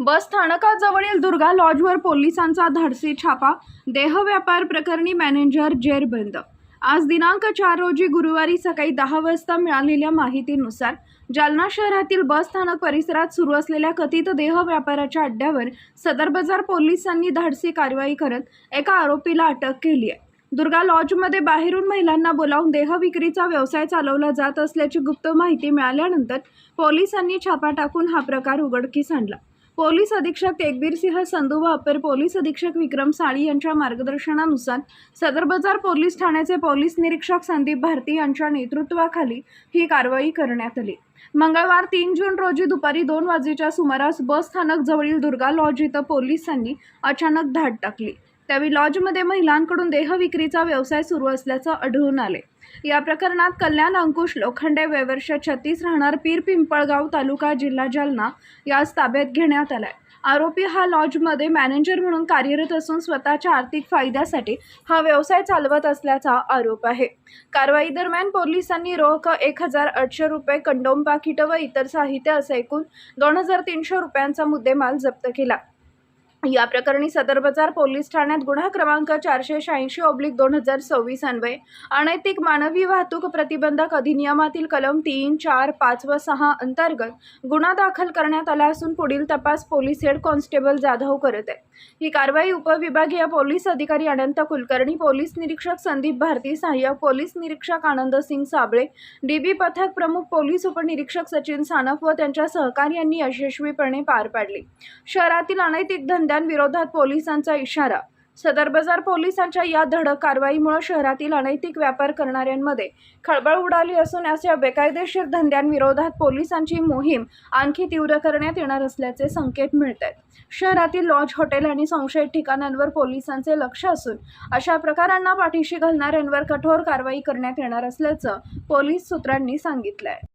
बस स्थानकाजवळील दुर्गा लॉजवर पोलिसांचा धाडसी छापा. देहव्यापार प्रकरणी मॅनेजर जेरबंद. आज दिनांक 4 रोजी गुरुवारी सकाळी 10 वाजता मिळालेल्या माहितीनुसार जालना शहरातील बस स्थानक परिसरात सुरू असलेल्या कथित देह व्यापाराच्या अड्ड्यावर सदर बाजार पोलिसांनी धाडसी कारवाई करत एका आरोपीला अटक केली आहे. दुर्गा लॉजमध्ये बाहेरून महिलांना बोलावून देह विक्रीचा व्यवसाय चालवला जात असल्याची गुप्त माहिती मिळाल्यानंतर पोलिसांनी छापा टाकून हा प्रकार उघडकीस आणला. पोलीस अधीक्षक तेगबीर सिंह संधू व अपर पोलीस अधीक्षक विक्रम साळी यांच्या मार्गदर्शनानुसार सदर बाजार पोलीस ठाण्याचे पोलीस निरीक्षक संदीप भारती यांच्या नेतृत्वाखाली ही कारवाई करण्यात आली. मंगळवार 3 जून रोजी दुपारी 2 वाजेच्या सुमारास बस स्थानक जवळील दुर्गा लॉज इथं पोलिसांनी अचानक धाड टाकली. त्यावेळी लॉजमध्ये महिलांकडून देह विक्रीचा व्यवसाय सुरू असल्याचं आढळून आले. या प्रकरणात कल्याण अंकुश लोखंडे वयवर्ष 36 राहणार पीर पिंपळगाव तालुका जिल्हा जालना यास ताब्यात घेण्यात आलाय. आरोपी हा लॉजमध्ये मॅनेजर म्हणून कार्यरत असून स्वतःच्या आर्थिक फायद्यासाठी हा व्यवसाय चालवत असल्याचा आरोप आहे. कारवाई दरम्यान पोलिसांनी रोख 1800 रुपये, कंडोम पाकिट व इतर साहित्य असे एकूण 2300 रुपयांचा मुद्देमाल जप्त केला. या प्रकरणी सदर बाजार पोलीस ठाण्यात गुन्हा क्रमांक 486/2026 अन्वये अनैतिक मानवी वाहतूक प्रतिबंधक अधिनियमातील कलम 3, 4, 5 व 6 अंतर्गत गुन्हा दाखल करण्यात आला असून पुढील तपास पोलीस हेड कॉन्स्टेबल जाधव करत आहे. ही कारवाई उपविभागीय पोलीस अधिकारी अनंत कुलकर्णी, पोलीस निरीक्षक संदीप भारती, सहाय्यक पोलीस निरीक्षक आनंद सिंग साबळे, डीबी पथक प्रमुख पोलीस उपनिरीक्षक सचिन सानप व त्यांच्या सहकार्यांनी यशस्वीपणे पार पाडली. शहरातील अनैतिक धंद्यांविरोधात पोलिसांचा इशारा. सदर बाजार पोलिसांच्या या धडक कारवाईमुळे शहरातील अनैतिक व्यापार करणाऱ्यांमध्ये खळबळ उडाली असून अशा बेकायदेशीर धंद्यांविरोधात पोलिसांची मोहीम आणखी तीव्र करण्यात येणार असल्याचे संकेत मिळत आहेत. शहरातील लॉज, हॉटेल आणि संशयित ठिकाणांवर पोलिसांचे लक्ष असून अशा प्रकारांना पाठीशी घालणाऱ्यांवर कठोर कारवाई करण्यात येणार असल्याचं पोलीस सूत्रांनी सांगितलं आहे.